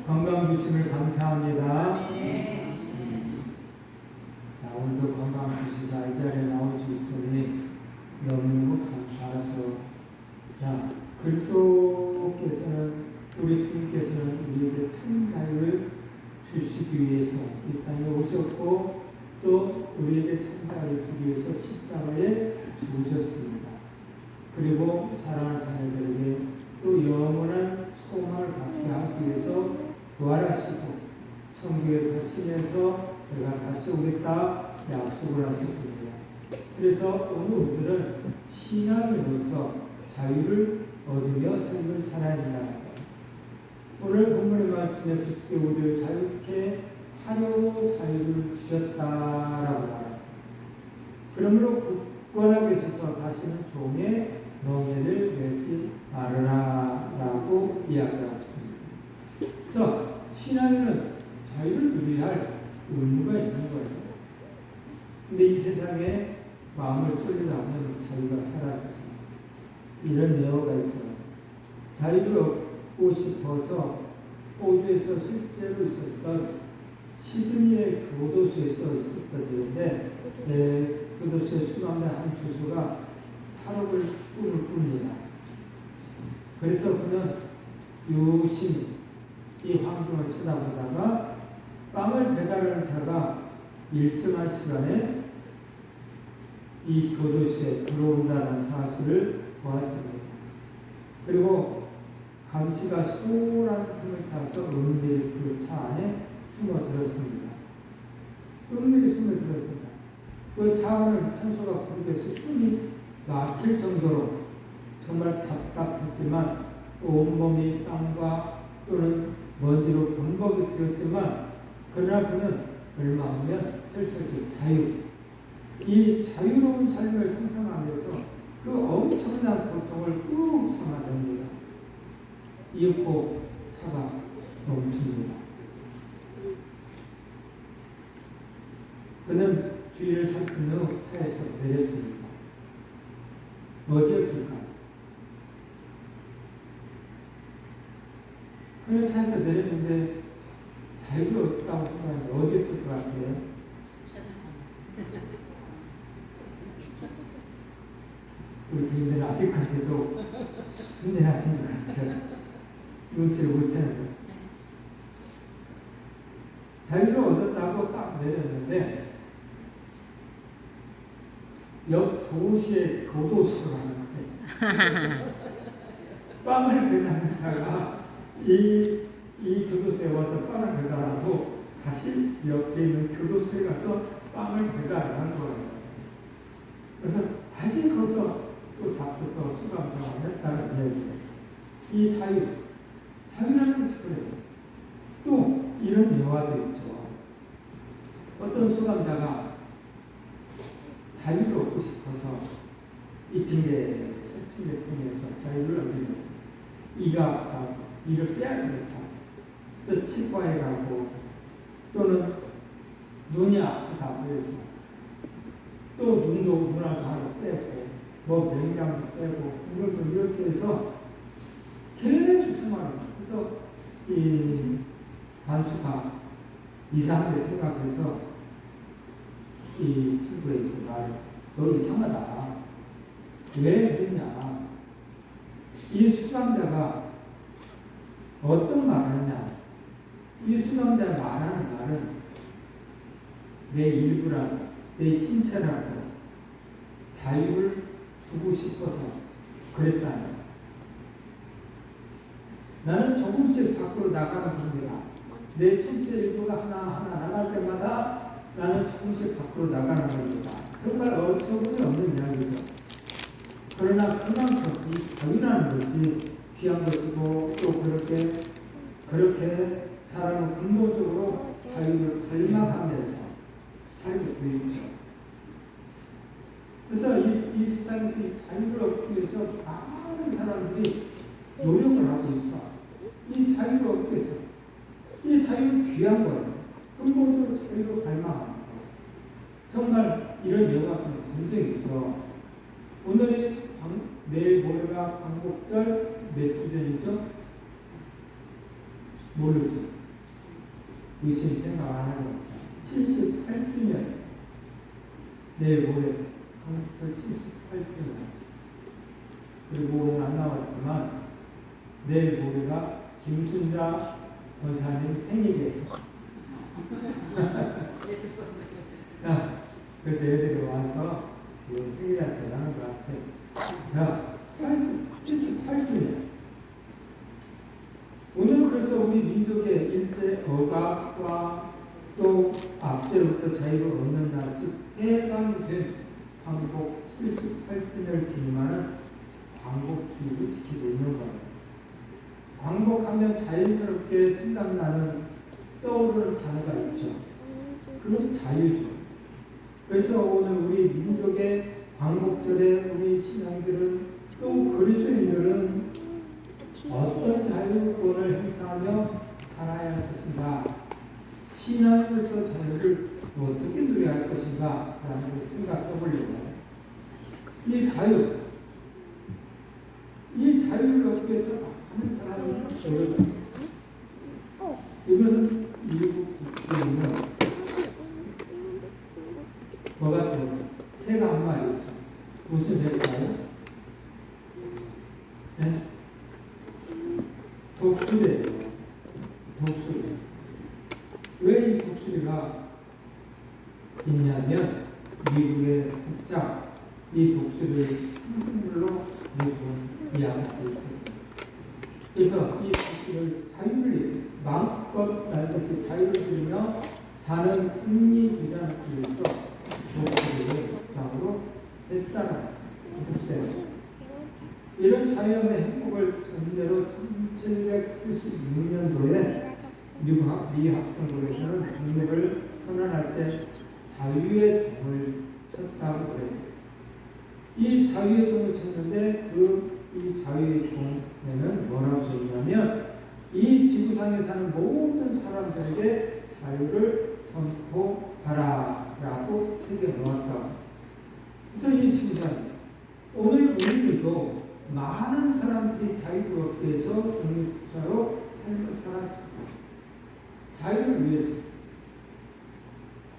건강 주심을 감사합니다. 오늘도 건강 주시사 이 자리에 나올 수 있으니 너무너무 감사하죠. 자, 그리스도께서는 우리 주님께서는 우리에게 참 자유를 주시기 위해서 이 땅에 오셨고 또 우리에게 참 자유를 주기 위해서 십자가에 죽으셨습니다. 그리고 사랑하는 자녀들에게 또 영원한 소망을 갖게 하기 위해서 부활하시고 천국에 가시면서 내가 다시 오겠다 약속을 하셨습니다. 그래서 오늘 우리들은 신앙으로서 자유를 얻으며 삶을 살아야 된다. 오늘 본문의 말씀에 주께 우리를 자유케 하려고 자유를 주셨다라고 말합니다. 그러므로 굳건하게 서서 다시는 종의 멍에를 매지 말으라라고 이야기하고 있습니다. 그래서 신앙에는 자유를 누려야 할 의무가 있는 거예요. 근데 이 세상에 마음을 쏠리려면 자유가 사라지죠. 이런 예화가 있어요. 자유를 얻고 싶어서 호주에서 실제로 있었던 시드니의 교도소에서 있었던 일인데 교도소의 수감자 한 교수가 탈옥을 꿈을 꿉니다. 그래서 그는 유심히 이 환경을 쳐다보다가 빵을 배달하는 차가 일정한 시간에 이 교도소에 들어온다는 사실을 보았습니다. 그리고 감시가 소란 틈을 타서 은밀히 그 차 안에 숨어들었습니다. 은밀히 숨어들었습니다. 그 차 안은 산소가 부족해서 숨이 막힐 정도로 정말 답답했지만 온몸이 땀과 또는 먼지로 범벅이 되었지만 그러나 그는 얼마 후면 펼쳐질 자유, 이 자유로운 삶을 상상하면서 그 엄청난 고통을 꾹 참아냅니다. 이윽고 차가 멈춥니다. 그는 주위를 살핀 후 차에서 내렸습니다. 어디였을까? 그는 차에서 내렸는데 자유를 얻었다고 생각하는데 어디였을 것 같아요? 우리 부인들은 아직까지도 순진하신 것 같아요. 눈치를 못 채는 거예요. 자유를 얻었다고 딱 내렸는데 옆 도시의 교도소로 가는 거예요. 빵을 배달하는 자가 이 교도소에 와서 빵을 배달하고 다시 옆에 있는 교도소에 가서 빵을 배달하는 거예요. 그래서 다시 거기서 또 잡혀서 수감생활을 했다는 이야기예요. 이 자유라는 것이 그래요. 또 이런 예화도 있죠. 어떤 수감자가 자유를 얻고 싶어서 이 핑계를 통해서 자유를 얻으면 이가 아프고 이를 빼야 되겠다. 그래서 치과에 가고 또는 눈이 아프다 그래서 또 눈을 하나 빼고 뭐 명량도 빼고 이런 이렇게 해서 계속 생활합니다. 그래서 이 간수가 이상하게 생각해서 이 친구에게 말해, 너 이상하다. 왜 그러냐? 이 수감자가 어떤 말을 하냐? 이 수감자가 말하는 말은 내 일부라도, 내 신체라도 자유를 주고 싶어서 그랬다는 거예요. 나는 조금씩 밖으로 나가는 겁니다. 내 신체 일부가 하나하나 나갈 때마다 나는 조금씩 밖으로 나가는 겁니다. 정말 어처구니 없는 이야기죠. 그러나 그만큼 이 자유라는 것이 귀한 것이고 또 그렇게 사람은 근본적으로 자유를 갈망하면서 살게 되죠. 그래서 이 세상에 자유를 얻기 위해서 많은 사람들이 노력을 하고 있어. 이 자유를 얻기 위해서. 이 자유는 귀한 거예요. 근본적으로 자유를 갈망하는 거예요. 정말 이런 영화는 전쟁이죠. 오늘이 내일 모레가 광복절 몇 주 전이죠? 모르죠. 의심 생각 안 하는 것 78주년. 내일 모레 저 78주년. 그리고 오늘 안 나왔지만 내일 모레가 김순자 권사님 생일이에요. 그래서 애들이 와서 지금 생일잔치를 하는 것 같아. 자, 78주년. 오늘 그래서 우리 민족의 일제 억압과 또 앞뒤로부터 자유를 얻는 날, 즉 해방된 광복 78주년을 기념하는 광복주의를 지키고 있는 거예요. 광복하면 자연스럽게 생각나는 떠오르는 단어가 있죠. 그건 자유죠. 그래서 오늘 우리 민족의 광복절에 우리 신앙들은 또 그리스도인들은 어떤 자유권을 행사하며 살아야 할 것인가, 신앙으로서 자유를 어떻게 누려야 할 것인가 라는 것을 생각해 보려고 해요. 이 자유를 얻기 위해서 많은 사람이 어려워요. 이것은 미국 국회의원 뭐 같아요? 새가 한 마리 있죠. 무슨 새일까요? 네? 독수리예요. 독수리. 왜 이 독수리가 있냐면 미국의 국장, 이 독수리의 상징물로 미국은 이해하고 있거든요. 그래서 이 독수리를 자유를 마음껏 날듯이 자유를 누리며 사는 국리부자를 위해서 독수리를 국장으로 했다는 글쎄요. 이런 자유함의 행복을 전제로 1776년도에 미 합정국에서는 독립을 선언할 때 자유의 종을 쳤다고 그래요. 이 자유의 종을 쳤는데 이 자유의 종에는 뭐라고 써있냐면 이 지구상에 사는 모든 사람들에게 자유를 선포하라 라고 새겨놓았다. 그래서 이 지구상 오늘 우리들도 많은 사람들이 자유를 얻기 위해서 독립국가로 삶을 살았습니다. 자유를 위해서.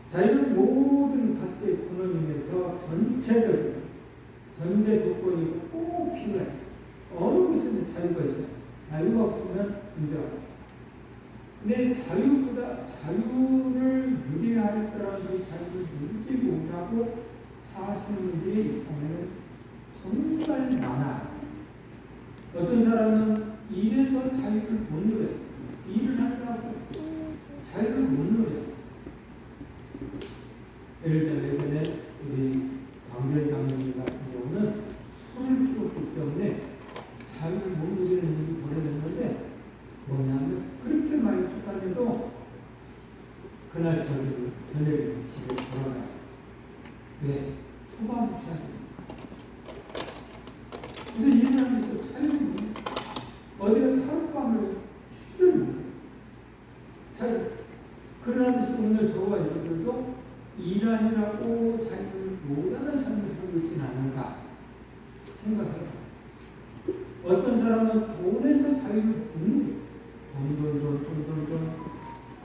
자유는 모든 가치의 근원이면서 전체적인 전제 조건이 꼭 필요해. 어느 곳에는 자유가 있어요. 자유가 없으면 문제가 없어요. 근데 자유를 누려야 할 사람들이 자유를 누리지 못하고 사시는 분들이 보면 정말 많아요. 어떤 사람은 일에서 자유를 못 누려요. 일을 하려고 자유를 못 누려요. 예를 들어 예전에 우리 강렬 장로님 같은 경우는 손을 키웠기 때문에 자유를 못 누리는 일이 벌어졌는데 뭐냐면 그렇게 많이 속다녀도 그날 저녁에 집에 돌아가요. 왜? 소방차야 되니까. 그래서 일을 하면서 자유를 어디 가서 하룻밤을 쉬는 거예요. 자유. 그러나 오늘 저와 여러분들도 일하느라고 자유를 못하는 삶을 살고 있지는 않는가 생각해요. 어떤 사람은 돈에서 자유를 못 누려요. 돈.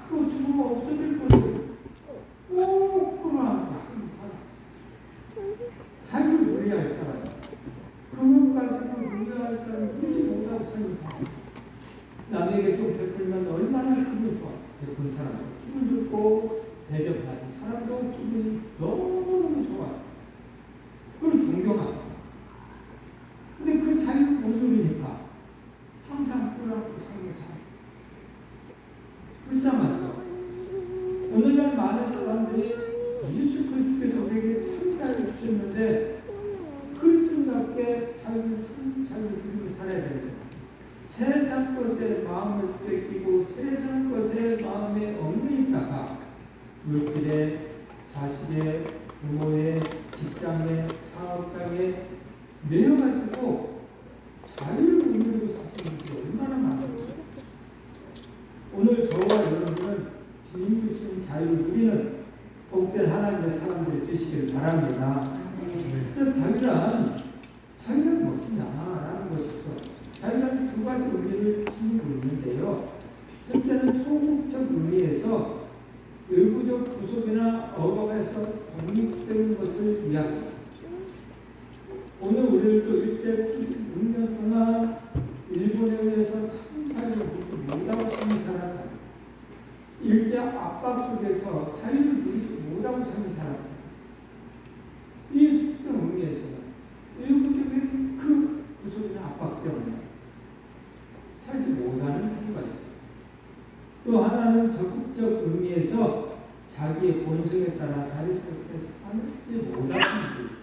그거 주로 없어질 것이에요. 꼭 그만 자유를 누려야 할 사람. 그것 가지고 누려야 할 사람 누리지 못하고 사는 사람. 남에게 좀 베풀면 얼마나 기분 좋아. 베푼 사람 기분 좋고 대접받은 사람도 기분이 너무너무 좋아. 그걸 존경하죠. 근데 그 자유를 못 누리니까 항상 꿀하고 사는 사람. 불쌍하죠. 오늘날 많은 사람들이 예수 그리스도께서 우리에게 참 자유를 주셨는데 그리스도인답게 자유를 누리고 살아야 됩니다. 세상 것에 마음을 뺏기고 세상 것에 마음에 얽매 있다가 물질에, 자식에, 부모에, 직장에, 사업장에 매여가지고 자유를 못 누리고 사시는 분들이 얼마나 많아요. 오늘 저와 여러분은 주님 주신 자유를 누리는 복된 하나님의 사람들이 되시길 바랍니다. 그래서 자유란 무엇이냐라는 것이죠. 자유란 두 가지 의미를 지니고 있는데요. 첫째는 소극적 의미에서 외부적 구속이나 억압에서 독립되는 것을 이야기합니다. 오늘 우리들도 일제 36년 동안 일본에 의해서 자유를 누리지 못하고 사는 사람들, 일제 압박 속에서 자유를 누리지 못하고 사는 사람들, 이 수적 의미에서 외부적인 그 구속이나 압박 때문에 살지 못하는 자유가 있습니다. 또 하나는 적극적 의미에서 자기의 본성에 따라 자유스럽게 살지 못하는 자유 있습니다.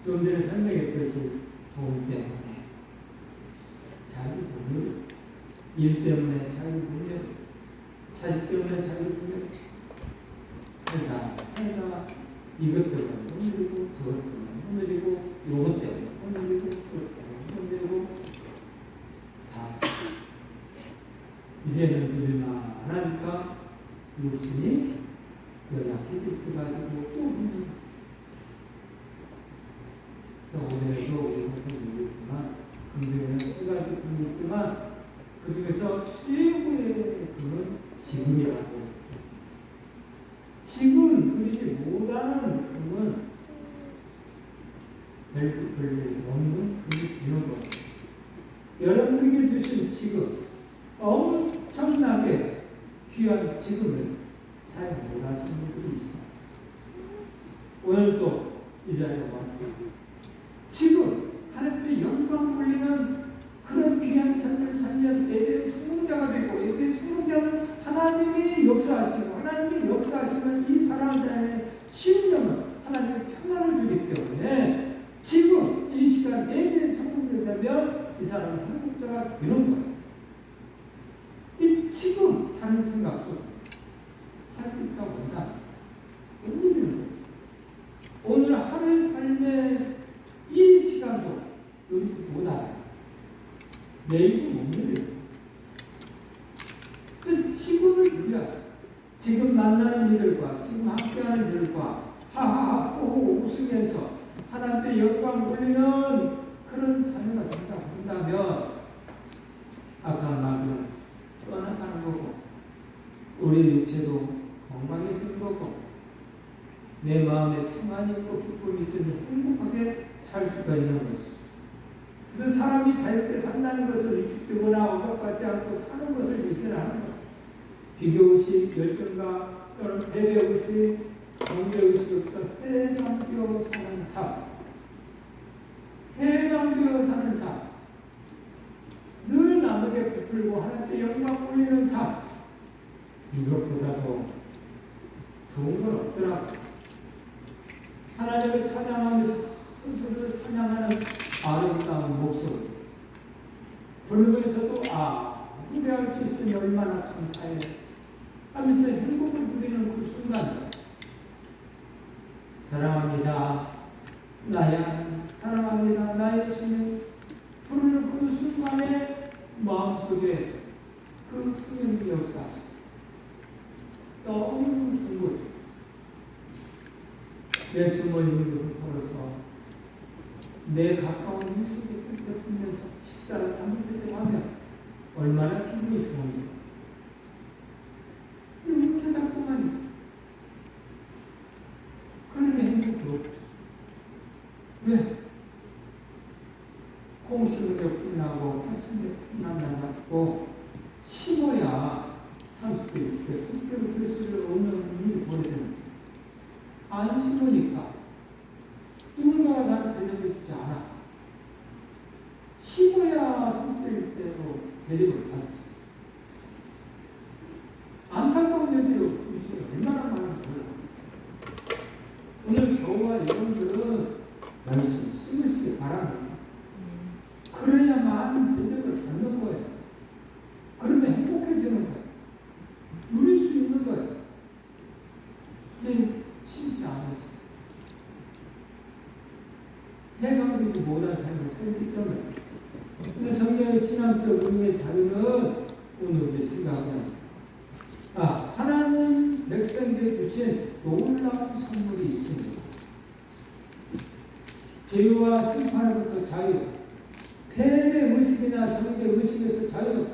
좀 전에 설명했듯이 돈 때문에 자유분열, 일 때문에 자유분열, 자식 때문에 자유분열, 살다 이것 때문에 혼내리고 저것 때문에 혼내리고 요것 때문에 혼내리고 그것 때문에 혼내리고 다 이제는 일만 안 하니까 육신이 연약해져 있어가지고 또 혼내리고 오늘도 우리 것은 얘기했지만 금요일에는 세 가지 분이 있지만 그 중에서 최고의 그건 지금이라고. 지금 누리지 못하는 그건 별일 없는 그 이런 거. 여러분에게 주신 지금 엄청나게 귀한 지금을 사용 못하시는 분들이 있어요. 오늘도 이 자리에 왔습니다. 지금 하나님의 영광 올리는 그런 귀한 삶을 살면 예배의 성공자가 되고, 예배의 성공자는 하나님이 역사하시고 하나님이 역사하시는 이 사람들의 심령은 하나님의 평안을 주기 때문에 지금 이 시간 예배의 성공자가 되면 이 사람은 행복자가 되는 거예요. 이 지금 다른 생각 속에서 살기가 원다. 오늘 하루의 삶에 이 시간도 누리지 못하요. 내일도 못 누려요. 그래서 지금을 누려야 지금 만나는 이들과 지금 함께하는 이들과 하하하 호호 웃으면서 하나님의 영광 올리는 그런 자녀가 된다고 한다면 아까 말은 떠나가는 거고 우리 육체도 건강해지는 거고 내 마음에 평안이 있고 기쁨이 있으니 행복하게 살 수가 있는 것이죠. 그래서 사람이 자유롭게 산다는 것을 위축되거나 억압받지 않고 사는 것을 얘기하는 거예요. 비교의식, 열정과 또는 배려의식, 경계의식부터 해방되어 사는 삶. 해방되어 사는 삶. 늘 남에게 베풀고 하나님께 영광 올리는 삶. 이것보다도 좋은 건 없더라고요. 하나님을 찬양하면서 큰 소리를 찬양하는 아름다운 목소리 부르면서도 노래할 수 있으니 얼마나 감사해 하면서 행복을 누리는 그 순간 사랑합니다 나야 사랑합니다 나의 주님 부르는 그 순간에 마음속에 그 성령이 역사하시고 너무 좋은 거죠. 내 주머니를 털어서 내 가까운 이속에 끝에 풀면서 식사를 한번쯤 하면 얼마나 기분이 좋은지. 이렇게 잡고만 있어. 그러면 행복이 없죠. 왜? 콩심으로 끝나고 팥심으로 끝난다고 심어야 30대, 6대, 6대, 글씨를 얻는 일이 벌어지는 안 심으니까 누군가가 나를 대접해주지 않아. 심어야 3대 1대로 대접을 받지. 안타까운 일들이 요즘에 얼마나 많은지 몰라. 오늘 저와 여러분들은 열심히 심으시기 바랍니다. 그래야만 대접을 받는 거예요. 그러면 행복해지는 거예요. 누릴 수 있는 거예요. 근데 심지 않아서 해방되지 못한 삶을 살기 때문에 그래서 성령의 신앙적 의미의 자유는 오늘 우리 생각하면 하나님 백성에게 주신 놀라운 선물이 있습니다. 죄와 심판으로부터 자유, 패배 의식이나 정죄 의식에서 자유,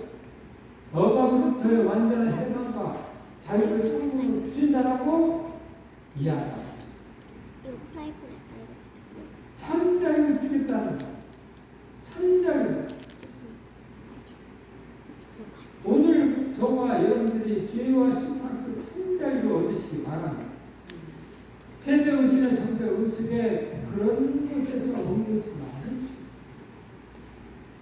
너가부터의 완전한 해방과 자유를 성공으로 주신다라고 이야기하고 있어요. 참 자유를 주겠다는 거예요. 참 자유. 오늘 저와 여러분들이 죄와 심판 그 참 자유를 얻으시기 바랍니다. 패배의식은 정배의식에 그런 것에서 머무르지 마십시오.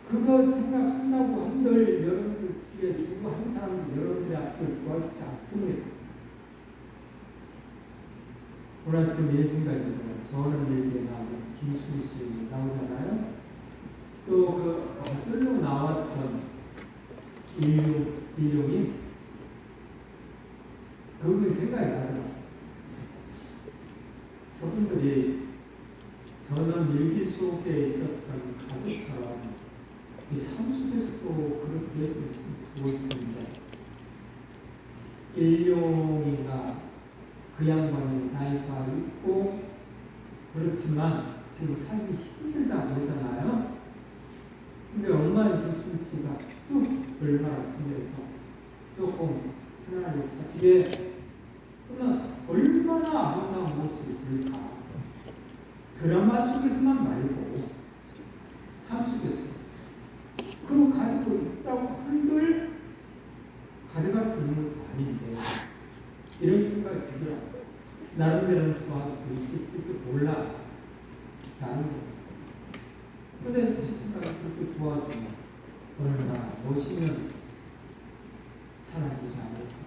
그거 생각한다고 한들 여러분들 주위에 누구 한 사람도 여러분들의 앞을 구하지 않습니다. 오늘 아침 이런 생각이 들어요. 저는 일기에 나오는 김수미 씨 나오잖아요. 또 그 아들로 나왔던 인룡이 그분 생각이 나더라고요. 저분들이 저는 일기 속에 있었던 가족처럼 이 삶 속에서도 그렇게 했으면 참 좋을 텐데 일용이가 그 양반이 나이가 있고 그렇지만 지금 삶이 힘들다고 하잖아요. 근데 엄마인 김순 씨가 또 얼마나 중요해서 조금 편안하게 사시게 그러면 얼마나 아름다운 모습이 될까. 드라마 속에서만 말고 삶 속에서 그 가지고 있다고 한들 가져갈 수 있는 것도 아닌데 이런 생각이 들더라고요. 나름대로는 도와줄 수 있을지도 몰라. 나름대로. 근데 제 생각이 그렇게 도와주면 얼마나 멋있는 사람이지 않을까.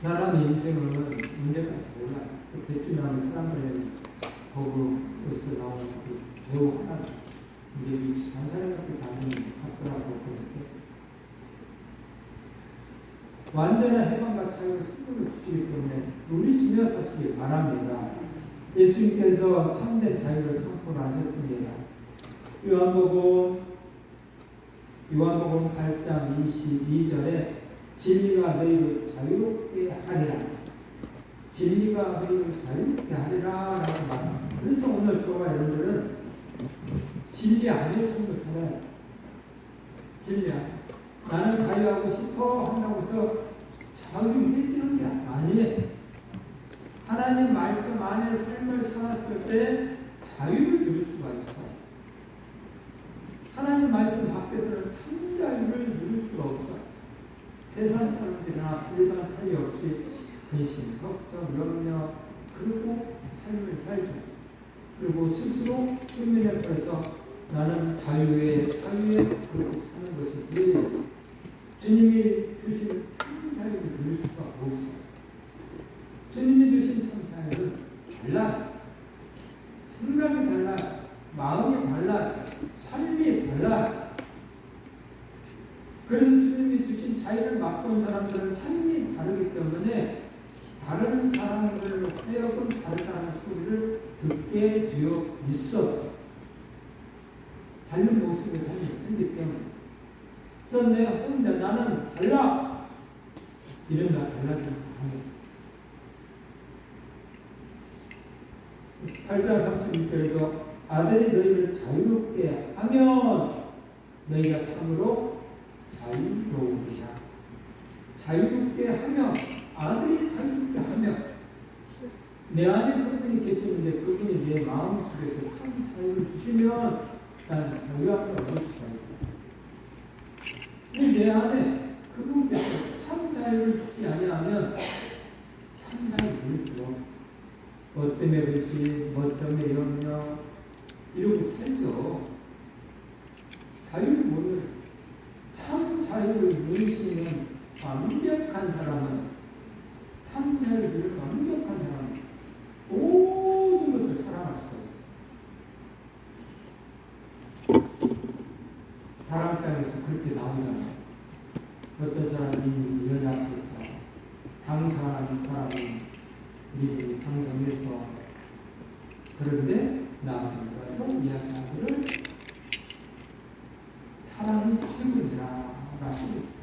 사람의 인생은 언제까지 몰라요. 그 대중하는 사람들의 법으로서 나오는 그 배우 하나 이제 61살밖에 안 되는 같더라고요. 완전한 해방과 자유를 선물로 주시기 때문에 누리시며 사시기 바랍니다. 예수님께서 참된 자유를 선포하셨습니다. 요한복음 8장 22절에 진리가 너희를 자유롭게 하리라. 진리가 너희를 자유롭게 하리라 라고 말합니다. 그래서 오늘 저와 여러분들은 진리 안에 삶을 살아요. 진리 안에. 나는 자유하고 싶어 한다고 해서 자유해지는 게 아니에요. 하나님 말씀 안에 삶을 살았을 때 자유를 누릴 수가 있어요. 하나님 말씀 밖에서는 참 자유를 누릴 수가 없어요. 세상 사람들이나 일반 차이 없이 근심, 걱정, 염려 그리고 삶을 살죠. 그리고 스스로 생명에 따라서 나는 자유에 그렇게 사는 것이지 주님이 주신 참 자유를 누릴 수가 없어요. 주님이 주신 참 자유는 달라요. 생각이 달라요. 마음이 달라요. 삶이 달라요. 그래서 주님이 주신 자유를 맛본 사람들은 삶이 다르기 때문에 다른 사람들로 하여금 다르다는 소리를 듣게 되어 있어. 다른 모습의 삶이 있기 때문에. 그래서 내 혼자 나는 달라. 이런다 달라지는 거 아니에요. 8장 36절에도 아들이 너희를 자유롭게 하면 너희가 참으로 자유로우리라. 자유롭게 하면 아들이 자유롭게 하면 내 안에 그분이 계시는데 그분이 내 마음속에서 참 자유를 주시면 나는 자유함을 얻을 수가 있어요. 근데 내 안에 그분께서 참 자유를 주지 아니하면 참 자유를 누릴 수가 없어요. 뭐 때문에 그렇지, 뭐 때문에 염려 이러고 살죠. 자유를 모르는 참 자유를 누리시는 완벽한 사람은 참 자유를 누리는 완벽한 사람은 모든 것을 사랑할 수가 있어요. 사람 땅에서 그렇게 나오잖아요. 어떤 사람이 여자 앞에서 장사하는 사람은 우리들이 장성해서 그런데 나무에 가서 이야기하기를 사랑이 최고이라 라고.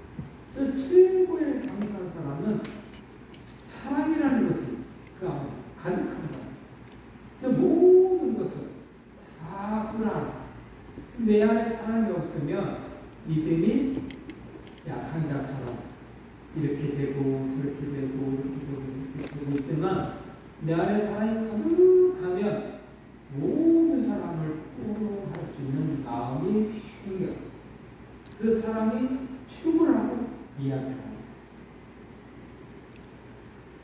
그래서 최고의 장사한 사람은 사랑이라는 것이 그 안에 가득한 거예요. 그래서 모든 것을 다 끌어안아. 내 안에 사랑이 없으면 믿음이 바다처럼 이렇게 되고 저렇게 되고 이렇게 되고 이렇게 되고 있지만 내 안에 사랑이 가득하면 모든 사람을 포용할 수 있는 마음이 생겨요. 그 사람이 최고라고 이야기합니다.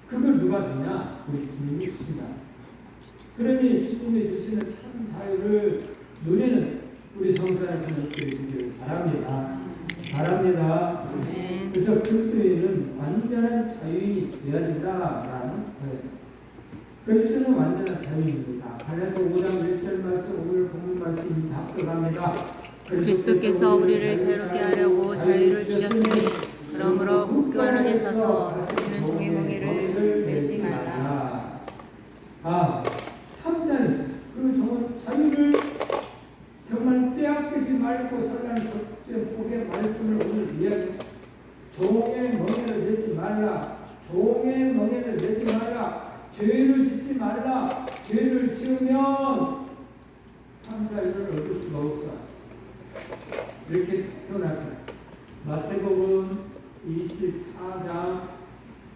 그걸 누가 주냐? 우리 주님이 주신다. 그러니 주님이 주시는 참 자유를 누리는 우리 성사님들이 되기를 바랍니다. 바랍니다. 그래서 그리스도인은 완전한 자유인이 되어야 된다라는 거예요. 그리스도는 완전한 자유인입니다. 갈라디아 5장 1절 말씀, 오늘 본문 말씀이 답변합니다. 그리스도께서 우리를 자유롭게 하려고 자유를 주셨으니 그러므로 굳건하게 서서 우리는 종의 멍에를 매지 말라. 참 자유죠. 그 정말 자유를 정말 빼앗기지 말고 살라는 적재 복의 말씀을 오늘 이야기. 종의 멍에를 매지 말라. 종의 멍에를 매지 말라. 죄를 짓지 말라. 죄를 지으면 참 자유를 얻을 수가 없어. 이렇게 표현합니다. 마태복음 24장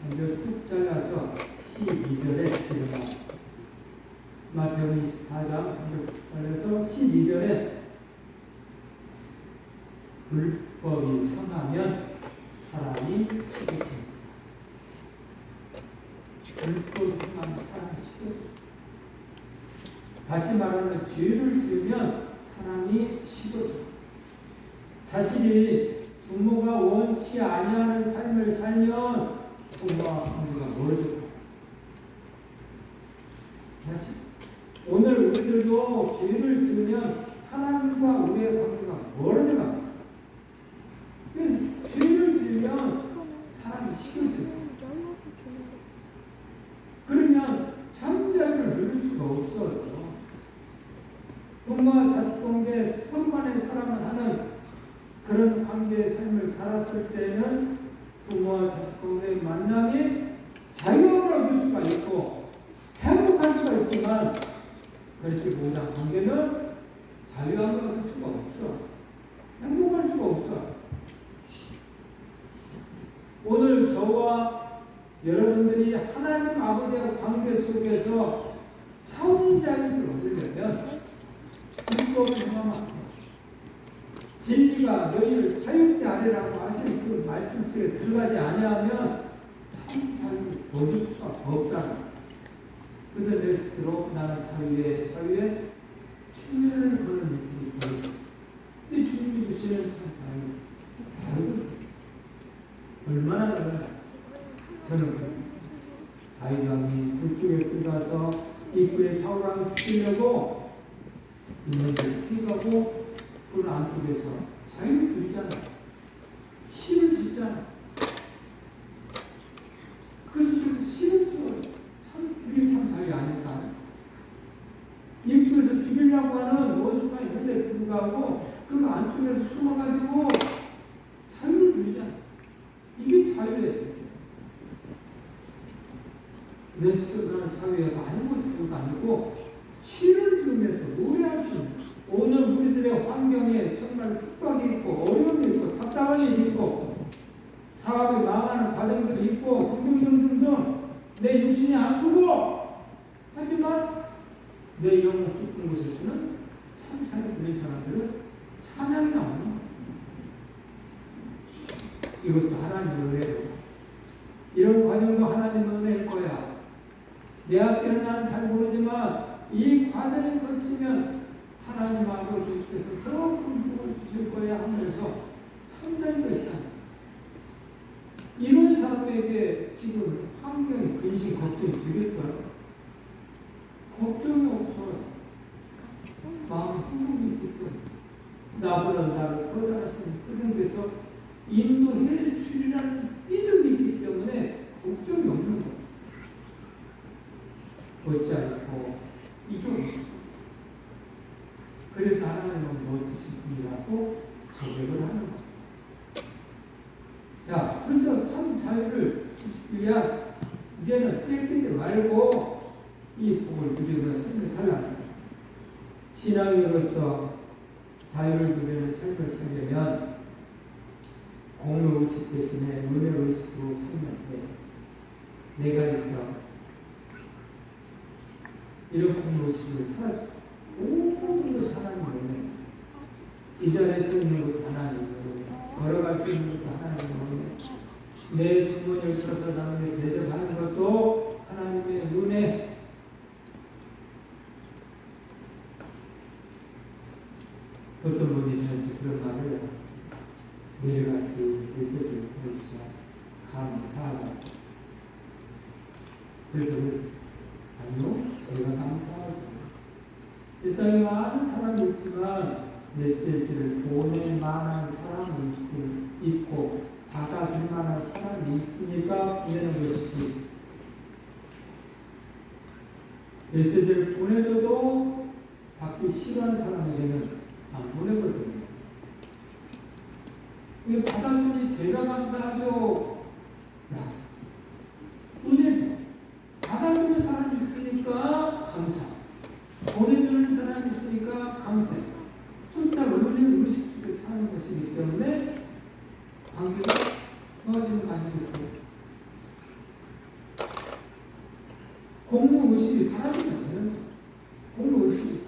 먼저 쭉 잘라서 12절에 들어갑니다. 마태복음 24장 먼저 잘라서 12절에 불법이 성하면 사람이 시겨집니다. 불법이 성하면 사람이 시겨집니다. 다시 말하면 죄를 지으면 사람이 시겨집니다. 자식이 부모가 원치 아니하는 삶을 살면 부모와 관계가 멀어져요. 다시 오늘 우리들도 죄를 지으면 하나님과 우리의 관계가 멀어져 갑니다. 죄를 지으면 사람이 식어져요. 그러면 참자를 누릴 수가 없어요. 부모와 자식 관계 서로 간의 사랑을 하는 그런 관계의 삶을 살았을 때는 부모와 자식 관계의 만남이 자유함을 얻을 수가 있고 행복할 수가 있지만 그렇지 못한 관계는 자유함을 얻을 수가 없어. 행복할 수가 없어. 오늘 저와 여러분들이 하나님 아버지와 관계 속에서 참 자유를 얻으려면 불법을 행하면 안 돼요. 진리가 너희를 자유롭게 하리라고 하신 그 말씀 속에 들어가지 아니하면 참 자유를 얻을 수가 없다. 그래서 내 스스로 나는 자유에 최면을 거는 느낌이 들어요. 이 주님이 주시는 참 자유 다르거든요. 얼마나 달라요. 저는 그렇습니다. 다윗 왕이 불 속에 들어가서 입구에 사울왕을 죽이려고 인물들 피가고 불 안쪽에서 자유를 누리잖아. 시를 짓잖아. 그 속에서 시를 지어요. 참, 그게 참 자유 아닐까. 입구에서 죽이려고 하는 원수가 있는데 불구하고 그 안쪽에서 숨어가지고 자유를 누리잖아. 이게 자유예요. 내 스스로는 자유가 아니고 자유가 아니고 시를 지으면서 노래할 수 있는 오늘 우리들의 환경에 정말 핍박이 있고 어려움이 있고 답답한 일이 있고 사업이 망하는 과정들이 있고 등등등등등 내 육신이 아프고 하지만 내 영혼 깊은 곳에서는 참 자유 부린 사람들은 찬양이 나오는 거예요. 이것도 하나님의 은혜로 이런 과정도 하나님의 은혜일 거야. 내 앞길은 나는 잘 모르지만 이 과정을 거치면 하나님 아버지께서 더 큰 복을 주실 거야 하면서 참된 것이야. 이런 사람에게 지금 환경이 근심 걱정이 되겠어요? 걱정이 없어요. 마음 행복이 있기 때문에 나보다 나를 더 잘하시는 그분께서 인도해 주리라는 믿음이 있기 때문에 걱정이 없는 거예요. 어찌 않고 이게 없어. 그래서 하나님은 멋지신 분이라고 고백을 하는 거예요. 자, 그래서 참 자유를 주시기 위한 이제는 뺏기지 말고 이 복을 누리는 삶을 살라. 신앙인으로서 자유를 누리는 삶을 살려면 공로의식 대신에 은혜의식으로 살면 돼. 내가 있어. 이런 공로의식으로 살아줘. 모든 것이 하나님 은혜. 이 자리에 서 있는 것도 하나님 은혜. 걸어갈 수 있는 것도 하나님 은혜. 내 주머니를 들어서 나누며 대접하는 것도 하나님의 은혜. 어떤 분이 저한테 그런 말을 매일같이 메시지를 보내주셔. 감사하다. 그래서 아니요, 제가 감사하죠. 일단 많은 사람이 있지만 메시지를 보낼 만한 사람이 있고 받아줄 만한 사람이 있으니까 보내는 것이지. 메시지를 보내줘도 받기 싫어하는 사람에게는 안 보내거든요. 이게 받아주니 제가 감사하죠. 은혜죠. 받아주는 사람이 있으니까 감사. 보내주는 사람이 있으니까 감사. 둘다 은혜 의식 속에 사는 것이기 때문에 관계가 좋아지는 거 아니겠어요? 공로 의식이 사라지면 되는 거예요. 공로 의식이.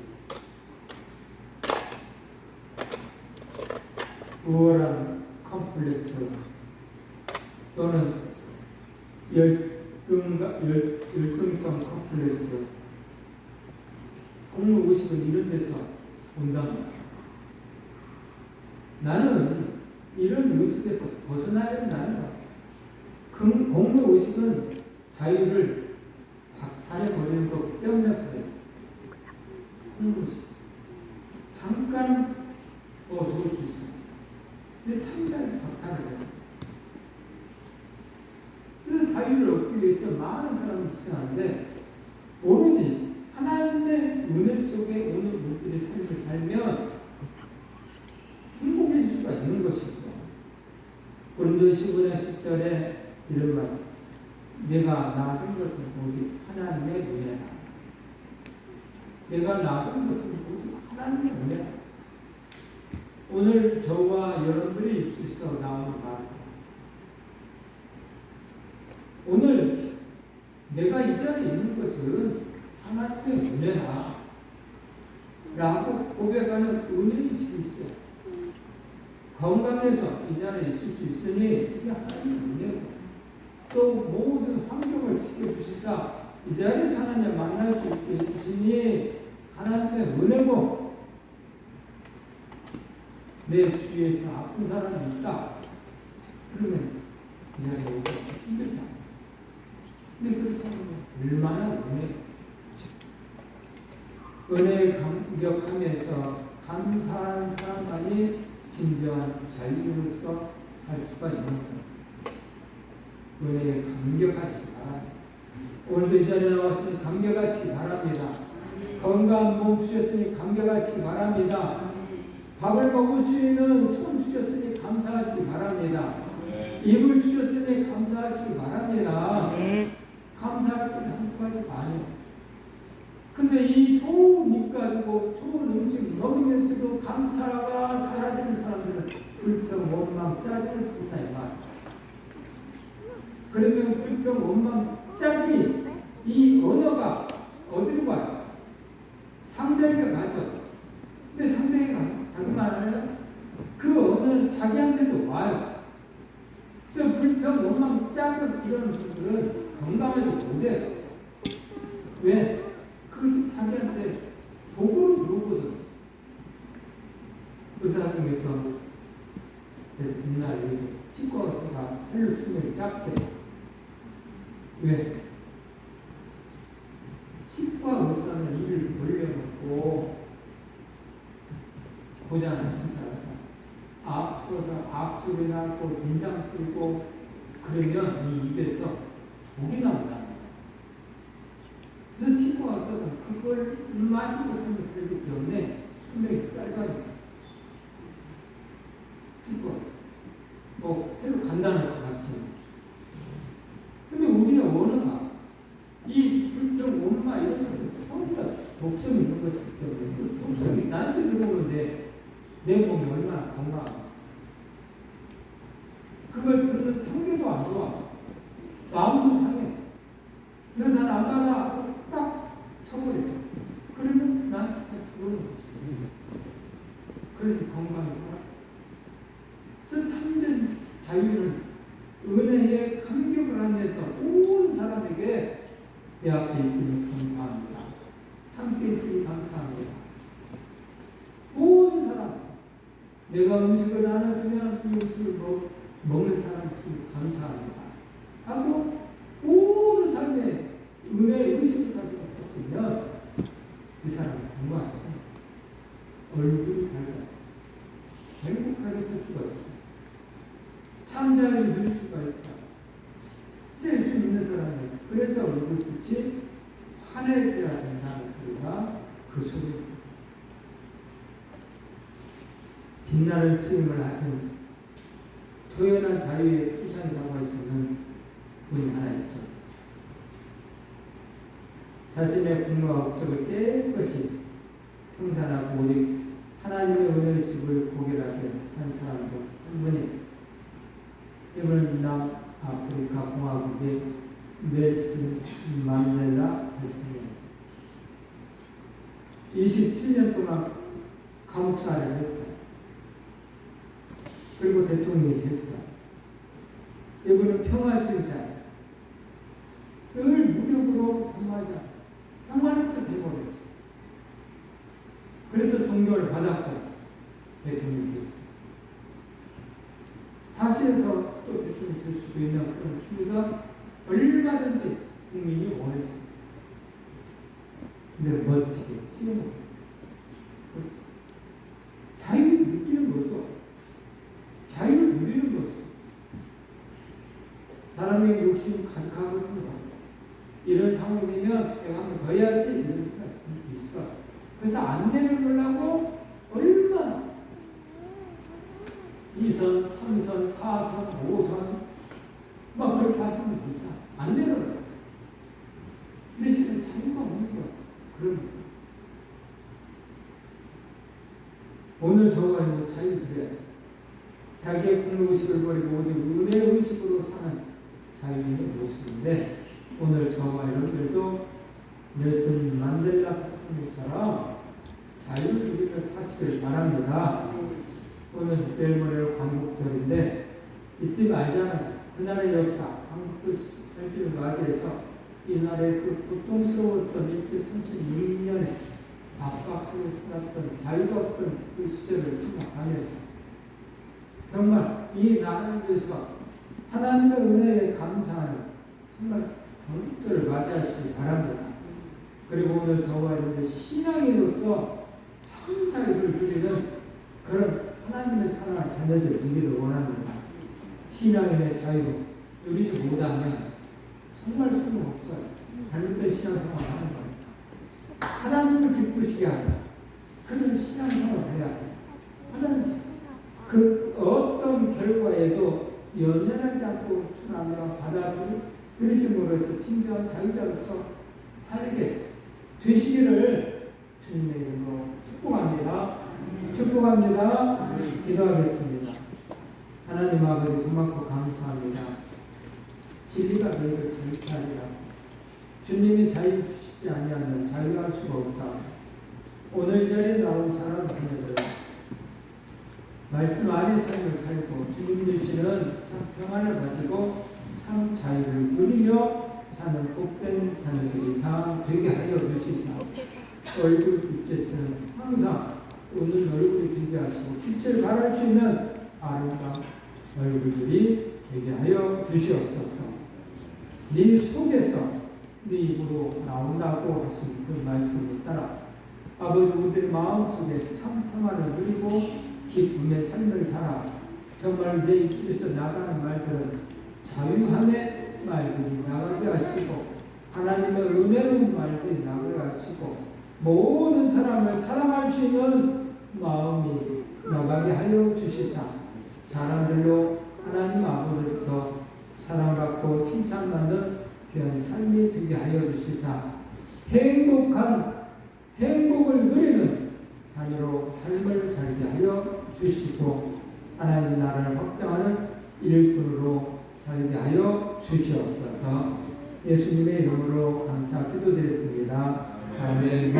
우월한 컴플렉스 또는 열등성 컴플렉스, 공로 의식은 이런 데서 온답니다. 나는 이런 의식에서 벗어나야 된다는 것. 공로 의식은 자유를 박탈해버리는 것 때문에 그래요. 공로 의식. 잠깐 좋을 수 있어요. 근데 참잘 박탈을 해요. 그 자유를 얻기 위해서 많은 사람이 희생하는데 오로지 하나님의 은혜 속에 오늘 우리들의 삶을 살면 행복해질 수가 있는 것이죠. 고린도 15장 10절에 이런 말씀. 내가 낳은 것은 오직 하나님의 은혜다. 내가 낳은 것은 오직 하나님의 은혜다. 오늘 저와 여러분들의 입술에서 나오는 말. 오늘 내가 이 자리에 있는 것은 하나님의 은혜다. 라고 고백하는 은혜의식이 있어요. 건강해서 이 자리에 있을 수 있으니 이게 하나님의 은혜고, 또 모든 환경을 지켜주시사 이 자리에서 하나님을 만날 수 있게 해주시니 하나님의 은혜고, 내 주위에서 아픈 사람이 있다. 그러면 이 자리에 오기 힘들지 않아요. 근데 그렇지 않으면 얼마나 은혜에 감격하면서 감사하는 사람만이 진정한 자유로서 살 수가 있는 거예요. 은혜에 감격하시기 바랍니다. 오늘도 이 자리에 나왔으니 감격하시기 바랍니다. 건강한 몸 주셨으니 감격하시기 바랍니다. 밥을 먹을 수 있는 손 주셨으니 감사하시기 바랍니다. 입을 주셨으니 감사하시기 바랍니다. 감사할 게 한 가지 아니에요. 근데 이 좋은 입 가지고 좋은 음식 먹으면서도 감사가 사라지는 사람들은 불평, 원망, 짜증을 부른다 이 말. 그러면 불평, 원망, 짜증이 이 언어가 어디로 가요? 상대에게 가죠. 근데 상대에게 가기만 하나요? 그 언어는 자기한테도 와요. 그래서 불평, 원망, 짜증 이런 분들은 건강하지 못해요. 왜? 그것이 자기한테 도구로 들어오거든. 의사 중에서 옛날에 치과 의사가 살려 수명이 짧대. 왜? 치과 의사는 일을 벌려놓고 보잖아, 진짜. 아파서 앞소리 나고 빈장 쓰고 그러면 이 입에서 독이 나온다. 그래서 치과 의사는 그걸 마시고 삶을 살기 때문에 수명이 짧아요. 치과 의사. 새로 간단할 것 같지만. 근데 우리가 원어가 이 불평, 원마 이런 것은 전부 다 독성이 있는 것이기 때문에 그 독성이 나한테 들어오는데 내 몸이 얼마나 건강하겠어. 상태도 안 좋아. 마음도 상해. 이거 난 안 받아. 딱 쳐버려. 그러면 난 그러는 거지. 그러니 건강히 살아. 그래서 참된 자유는 은혜에 감격을 하면서 온 사람에게 내 앞에 있으니 감사합니다. 함께 있으니 감사합니다. 모든 사람, 내가 음식을 나눠주면 이 음식을 먹는 사람 있으니 감사합니다. 하고 모든 삶에 은혜의 의식을 가지고 샀으면 그 사람은 건강해. 얼굴이 밝아. 행복하게 살 수가 있어. 참자를 누릴 수가 있어. 셀 수 있는 사람이 그래서 얼굴빛이 환해져야 된다는 소리가 그 소리입니다. 빛나는 투임을 하신 조연한 자유의 우상이라고 할 수 있는 분이 하나 있죠. 자신의 공로와 업적을 깨끗이 청산하고 오직 하나님의 은혜의식을 고결하게 산 사람도 한 분이 이번은 남아프리카 공화국의 넬슨 만델라 대통령 27년 동안 감옥살이를 했어요. 그리고 대통령이 됐어. 이분은 평화주의자예요. 늘 무력으로 평화자, 평화롭게 되어버렸어. 그래서 존경을 받았고 대통령이 됐어. 다시 해서 또 대통령이 될 수도 있는 그런 기회가 얼마든지 국민이 원했어요. 근데 멋지게 튀어나와요. 자유를 느끼는 거죠. 자유를 누리는 거죠. 사람의 욕심이 가득하거든요. 이런 상황이 되면 내가 한번 더 해야지 이런 생각이 들 수 있어. 그래서 안 되는 걸라고 얼마나 2선, 3선, 4선, 5선 막 그렇게 하시면 되죠. 안 되는 거예요. 근데 지금 자유가 없는 거야. 그런 거예요. 오늘 저와 있는 자유 그래야 돼. 자기의 공로의식을 버리고 오직 은혜의식으로 사는 자유는 무엇인데 오늘 저와 여러분들도 넬슨 만델라 대통령처럼 자유를 누리며 사시길 바랍니다. 오늘 벨모레 광복절인데 잊지 말잖아요. 그날의 역사, 광복절 절기를 맞이해서 이날의 그 고통스러웠던 일제 36년에 압박하게 살았던 자유가 없던 그 시절을 생각하면서 정말 이 나라를 위해서 하나님의 은혜에 감사하는 정말 광복절을 맞이하시기 바랍니다. 그리고 오늘 저와 여러분의 신앙인으로서 참 자유를 누리는 그런 하나님의 사랑하는 자녀들 되기를 원합니다. 신앙인의 자유 누리지 못하면 정말 소용없어요. 잘못된 신앙생활을 하는 거예요. 하나님을 기쁘시게 하는 그런 신앙생활을 해야 돼요. 하나님 그 어떤 결과에도 연연하지 않고 순하며 받아들이심으로써 진정한 자유자로서 살게 되시기를 주님의 이름으로 축복합니다. 축복합니다. 기도하겠습니다. 하나님 아버지 고맙고 감사합니다. 진리가 너희를 자유케 하리라. 주님이 자유 주시지 아니하면 자유할 수가 없다. 오늘 자리에 나온 사람들은 말씀 안에 삶을 살고 주님 주시는 참 평안을 가지고 참 자유를 누리며 사는 복된 자녀들이 다 되게 하여 주시사 얼굴빛에서는 항상 오늘 얼굴이 되게 하시고 빛을 발할 수 있는 아름다운 얼굴들이 되게 하여 주시옵소서. 네 속에서 네 입으로 나온다고 하신 그 말씀을 따라 아버지 우리의 마음속에 참 평안을 누리고 기쁨의 삶을 살아 정말 내 입술에서 나가는 말들은 자유함의 말들이 나가게 하시고 하나님의 은혜로운 말들이 나가게 하시고 모든 사람을 사랑할 수 있는 마음이 나가게 하여 주시사 사람들로 하나님 아버지로부터 사랑받고 칭찬받는 귀한 삶이 되게 하여 주시사 행복을 누리는 자녀로 삶을 살게 하여 주시고 하나님 나라를 확장하는 일꾼으로 주시옵소서. 예수님의 이름으로 감사 기도드렸습니다. 아멘.